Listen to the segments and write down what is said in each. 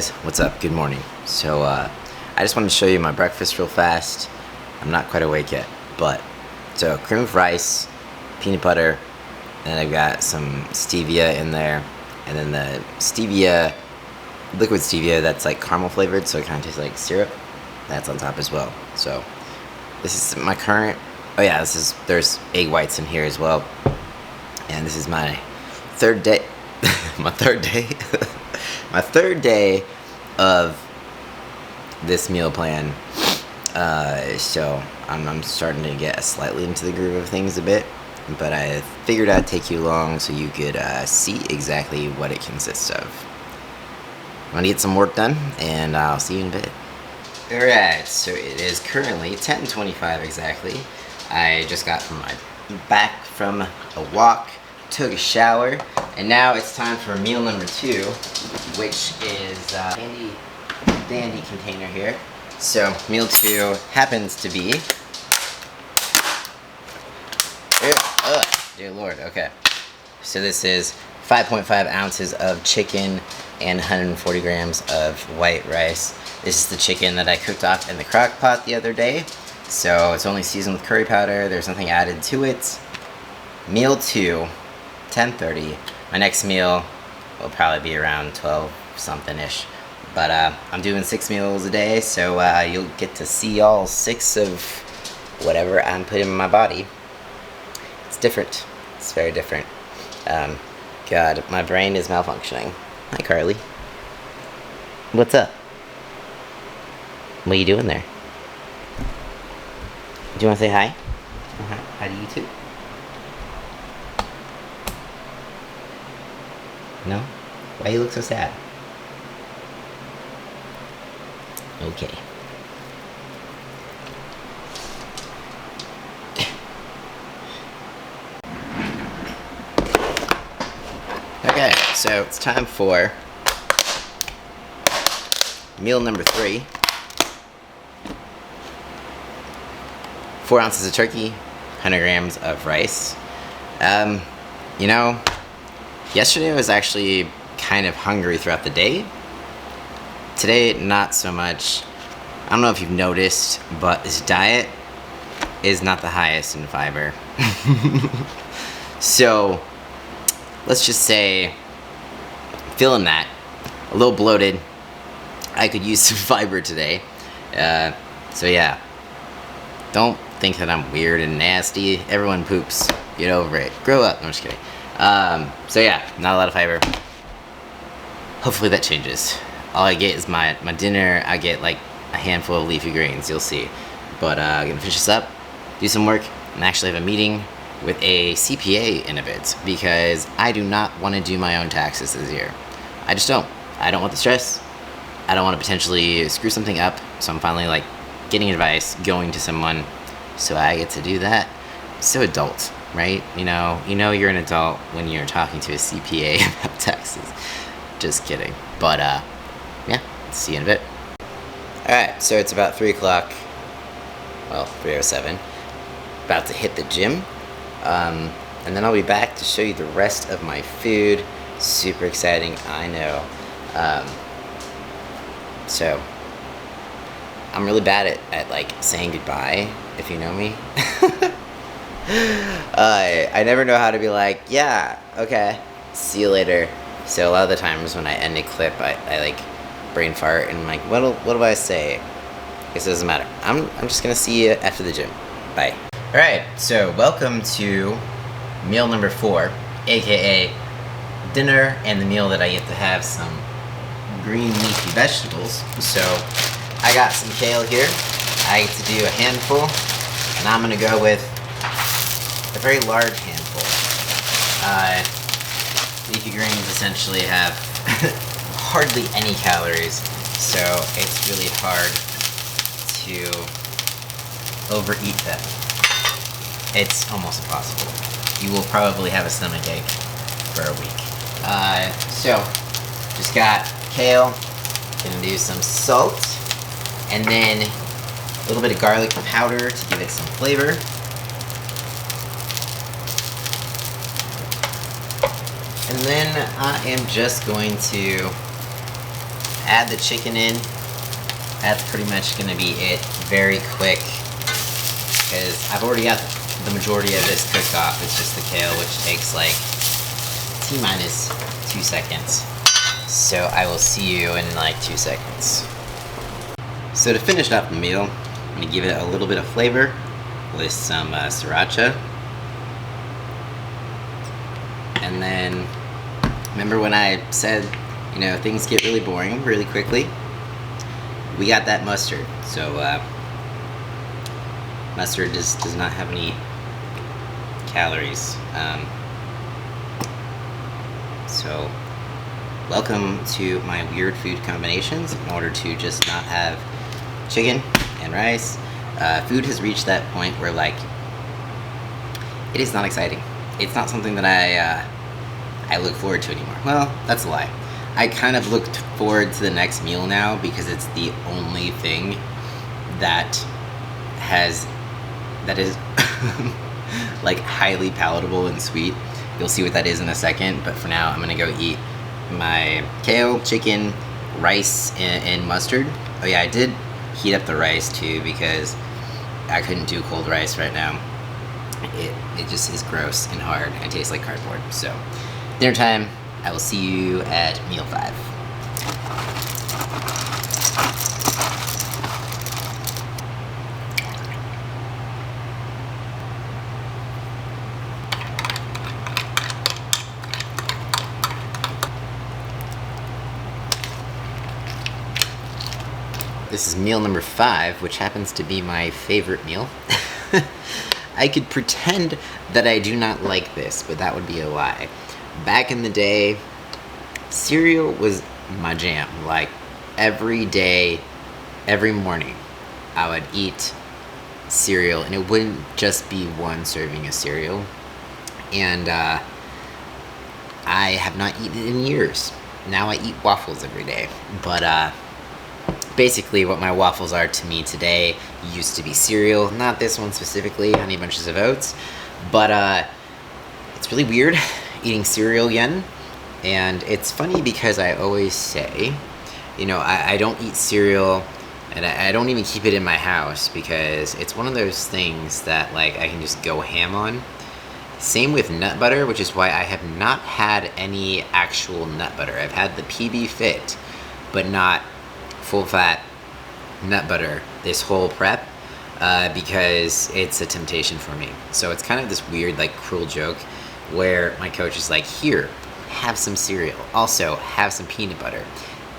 guys, what's up? Good morning. So I just wanted to show you my breakfast real fast. I'm not quite awake yet, but so cream of rice, peanut butter, and I've got some stevia in there, and then the stevia, liquid stevia that's like caramel flavored, so it kind of tastes like syrup. That's on top as well. So this is my current. Oh yeah, there's egg whites in here as well, and this is my third day. my third day. My third day of this meal plan, so I'm starting to get slightly into the groove of things a bit, but I figured I'd take you along so you could see exactly what it consists of. I'm gonna get some work done, and I'll see you in a bit. Alright, so it is currently 10:25 exactly. I just got back from a walk, took a shower, and now it's time for meal number 2, which is handy dandy container here. So meal 2 happens to be, dear Lord, okay. So this is 5.5 ounces of chicken and 140 grams of white rice. This is the chicken that I cooked off in the crock pot the other day. So it's only seasoned with curry powder. There's nothing added to it. Meal 2. 10:30. My next meal will probably be around 12 something ish, but I'm doing 6 meals a day, so you'll get to see all 6 of whatever I'm putting in my body. It's different. It's very different. God, my brain is malfunctioning. Hi, Carly. What's up? What are you doing there? Do you want to say hi? Hi to you too. No? Why you look so sad? Okay. Okay, so it's time for meal number 3. 4 ounces of turkey, 100 grams of rice. You know, yesterday I was actually kind of hungry throughout the day. Today, not so much. I don't know if you've noticed, but this diet is not the highest in fiber. So, let's just say, feeling that, a little bloated. I could use some fiber today. So yeah, don't think that I'm weird and nasty. Everyone poops. Get over it. Grow up. No, I'm just kidding. So yeah, not a lot of fiber. Hopefully that changes. All I get is my dinner. I get like a handful of leafy greens, you'll see. But I'm gonna finish this up, do some work, and actually have a meeting with a CPA in a bit, because I do not want to do my own taxes this year. I just don't. I don't want the stress. I don't want to potentially screw something up, so I'm finally like getting advice, going to someone, so I get to do that. So adult. Right? You know you're an adult when you're talking to a CPA about taxes. Just kidding. But, yeah, see you in a bit. Alright, so it's about 3 o'clock. Well, 3:07. About to hit the gym. And then I'll be back to show you the rest of my food. Super exciting, I know. So, I'm really bad at like, saying goodbye, if you know me. I never know how to be like, yeah, okay, see you later. So a lot of the times when I end a clip, I like brain fart and I'm like, what do I say? I guess it doesn't matter. I'm just gonna see you after the gym. Bye. Alright, so welcome to meal number 4, aka dinner, and the meal that I get to have some green leafy vegetables. So I got some kale here. I get to do a handful, and I'm gonna go with a very large handful. Leafy greens essentially have hardly any calories, so it's really hard to overeat them. It's almost impossible. You will probably have a stomachache for a week. So, just got kale, gonna do some salt, and then a little bit of garlic powder to give it some flavor. And then I am just going to add the chicken in. That's pretty much gonna be it. Very quick, because I've already got the majority of this cooked off. It's just the kale, which takes like T-minus 2 seconds. So I will see you in like 2 seconds. So to finish up the meal, I'm gonna give it a little bit of flavor with some sriracha. And then, remember when I said, you know, things get really boring really quickly? We got that mustard. So mustard does not have any calories. So welcome to my weird food combinations in order to just not have chicken and rice. Food has reached that point where, like, it is not exciting. It's not something that I look forward to anymore. Well, that's a lie. I kind of look forward to the next meal now because it's the only thing that is like highly palatable and sweet. You'll see what that is in a second, but for now I'm gonna go eat my kale, chicken, rice, and mustard. Oh yeah, I did heat up the rice too because I couldn't do cold rice right now. It just is gross and hard and tastes like cardboard. So dinner time, I will see you at meal 5. This is meal number 5, which happens to be my favorite meal. I could pretend that I do not like this, but that would be a lie. Back in the day, cereal was my jam. Like, every day, every morning, I would eat cereal, and it wouldn't just be one serving of cereal. And I have not eaten it in years. Now I eat waffles every day. But basically what my waffles are to me today used to be cereal. Not this one specifically, Honey Bunches of Oats. But it's really weird eating cereal again. And it's funny because I always say, you know, I don't eat cereal, and I don't even keep it in my house because it's one of those things that, like, I can just go ham on. Same with nut butter, which is why I have not had any actual nut butter. I've had the PB Fit, but not full fat nut butter this whole prep because it's a temptation for me. So it's kind of this weird, like, cruel joke where my coach is like, here, have some cereal. Also, have some peanut butter.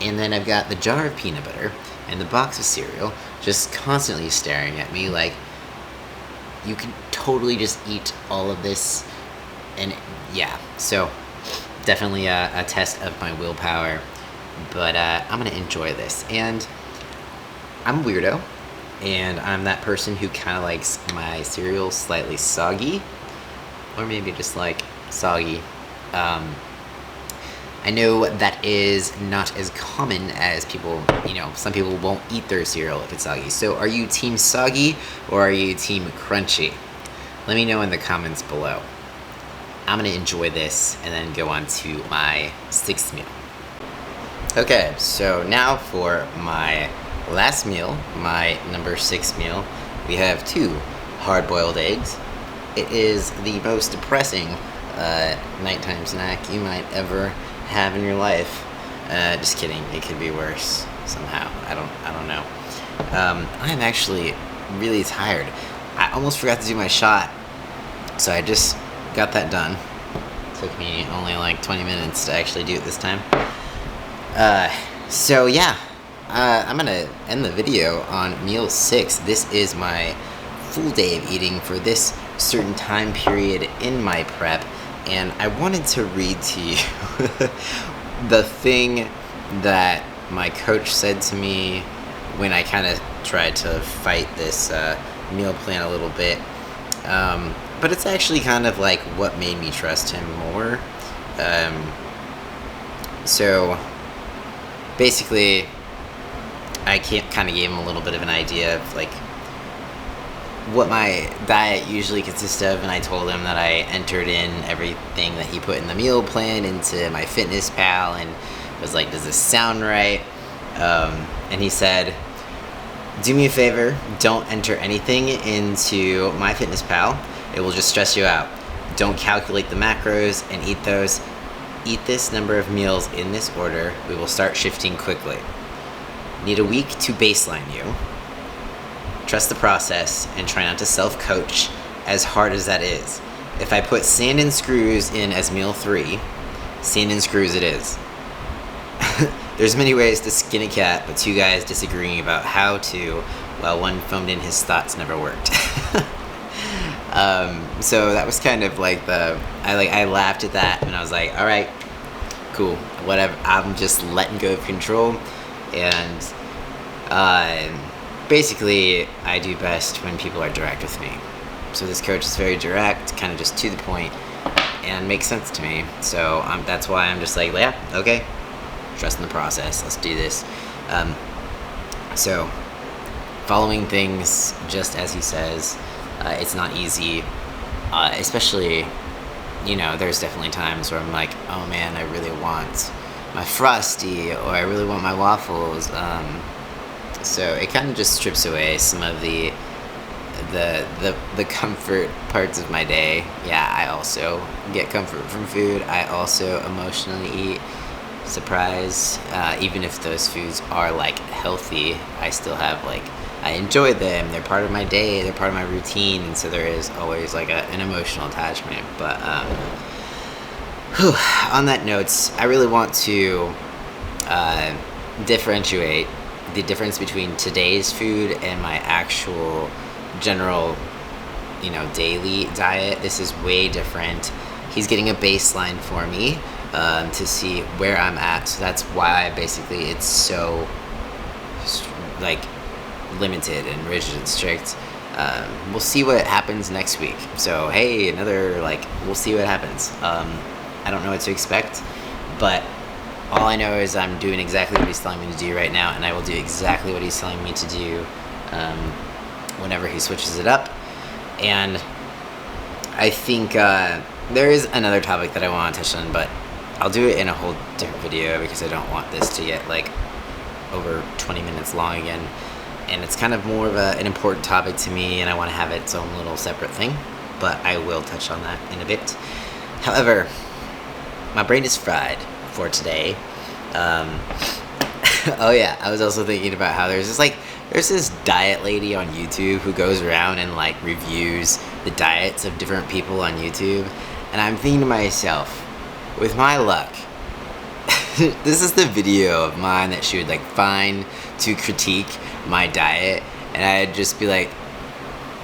And then I've got the jar of peanut butter and the box of cereal just constantly staring at me like, you could totally just eat all of this. And yeah, so definitely a test of my willpower. But I'm gonna enjoy this. And I'm a weirdo, and I'm that person who kind of likes my cereal slightly soggy, or maybe just like soggy. I know that is not as common as people, you know, some people won't eat their cereal if it's soggy. So are you team soggy or are you team crunchy? Let me know in the comments below. I'm gonna enjoy this and then go on to my 6th meal. Okay, so now for my last meal, my number 6 meal, we have 2 hard-boiled eggs. It is the most depressing nighttime snack you might ever have in your life. Just kidding, it could be worse somehow. I don't know. I'm actually really tired. I almost forgot to do my shot, so I just got that done. Took me only like 20 minutes to actually do it this time. So yeah, I'm gonna end the video on meal 6. This is my full day of eating for this certain time period in my prep, and I wanted to read to you the thing that my coach said to me when I kind of tried to fight this meal plan a little bit. But it's actually kind of like what made me trust him more. So basically, I kind of gave him a little bit of an idea of like what my diet usually consists of, and I told him that I entered in everything that he put in the meal plan into my Fitness Pal, and was like, does this sound right? And he said, do me a favor, don't enter anything into MyFitnessPal. It will just stress you out. Don't calculate the macros and eat those. Eat this number of meals in this order. We will start shifting quickly. Need a week to baseline you. Trust the process and try not to self-coach, as hard as that is. If I put sand and screws in as meal 3, sand and screws it is. There's many ways to skin a cat, but 2 guys disagreeing about how to, while one phoned in his thoughts never worked. So that was kind of like I laughed at that, and I was like, all right, cool, whatever. I'm just letting go of control, and basically I do best when people are direct with me. So this coach is very direct, kind of just to the point, and makes sense to me. So that's why I'm just like, yeah, okay, trust in the process, let's do this. So following things just as he says, it's not easy, especially, there's definitely times where I'm like, oh man, I really want my Frosty, or I really want my waffles. So it kind of just strips away some of the comfort parts of my day. Yeah, I also get comfort from food. I also emotionally eat. Surprise. Even if those foods are like healthy, I still have I enjoy them. They're part of my day. They're part of my routine, and so there is always an emotional attachment. But on that note, I really want to differentiate the difference between today's food and my actual general, daily diet. This is way different. He's getting a baseline for me to see where I'm at. So that's why basically it's so limited and rigid and strict. We'll see what happens next week. So hey, we'll see what happens. I don't know what to expect, but all I know is I'm doing exactly what he's telling me to do right now, and I will do exactly what he's telling me to do whenever he switches it up. And I think there is another topic that I want to touch on, but I'll do it in a whole different video because I don't want this to get over 20 minutes long again. And it's kind of more of an important topic to me, and I want to have its own little separate thing, but I will touch on that in a bit. However, my brain is fried for today. Oh yeah, I was also thinking about how there's this diet lady on YouTube who goes around and reviews the diets of different people on YouTube, and I'm thinking to myself, with my luck, this is the video of mine that she would find to critique my diet, and I'd just be like,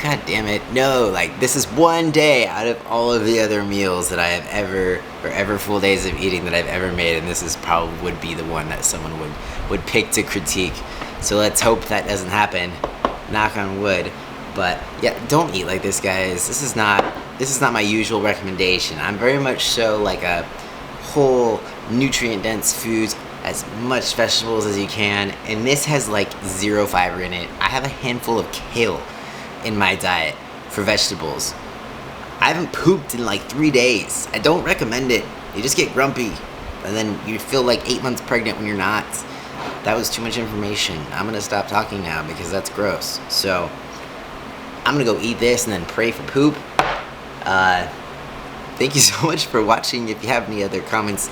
God damn it, no, this is one day out of all of the other meals that I have ever full days of eating that I've ever made, and this is probably would be the one that someone would pick to critique. So let's hope that doesn't happen, knock on wood. But yeah, don't eat like this, guys. This is not my usual recommendation. I'm very much so a whole nutrient dense foods, as much vegetables as you can, and this has 0 fiber in it. I have a handful of kale in my diet for vegetables. I haven't pooped in 3 days. I don't recommend it. You just get grumpy, and then you feel 8 months pregnant when you're not. That was too much information. I'm gonna stop talking now because that's gross. So I'm gonna go eat this and then pray for poop. Thank you so much for watching. If you have any other comments,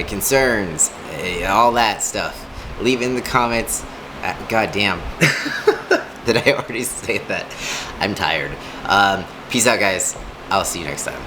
concerns, all that stuff, leave in the comments. God damn. Did I already say that? I'm tired. Peace out, guys. I'll see you next time.